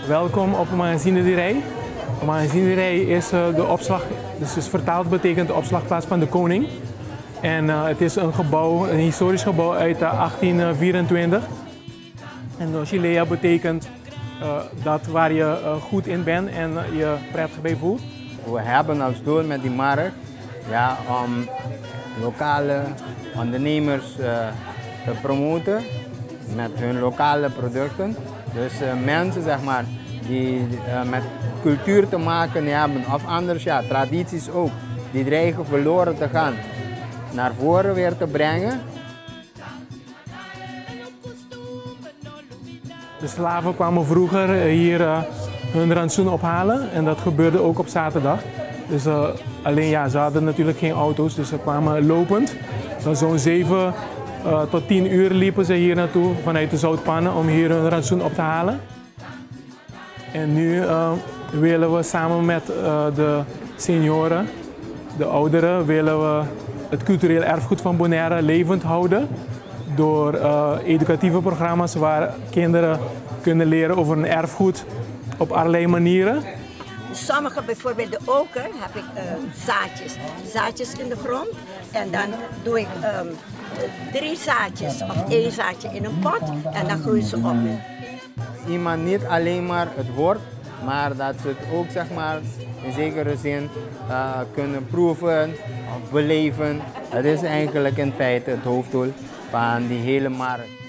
Welkom op Magazinerij. Magazinerij is de opslag, dus vertaald betekent de opslagplaats van de koning. En het is een gebouw, een historisch gebouw uit 1824. En Chilea betekent dat waar je goed in bent en je prettig bij voelt. We hebben als doel met die markt om lokale ondernemers te promoten met hun lokale producten. Dus mensen zeg maar, die met cultuur te maken hebben of anders tradities ook, die dreigen verloren te gaan, naar voren weer te brengen. De slaven kwamen vroeger hier hun rantsoen ophalen en dat gebeurde ook op zaterdag. Dus alleen ze hadden natuurlijk geen auto's, dus ze kwamen lopend. Zo'n 7 tot 10 uur liepen ze hier naartoe vanuit de zoutpannen om hier hun rantsoen op te halen. En nu willen we samen met de senioren, de ouderen, willen we het cultureel erfgoed van Bonaire levend houden. Door educatieve programma's waar kinderen kunnen leren over een erfgoed op allerlei manieren. Sommige, bijvoorbeeld de oker, heb ik zaadjes in de grond. En dan doe ik 3 zaadjes of 1 zaadje in een pot en dan groeien ze op. Iemand niet alleen maar het hoort, maar dat ze het ook zeg maar, in zekere zin kunnen proeven of beleven. Dat is eigenlijk in feite het hoofddoel van die hele markt.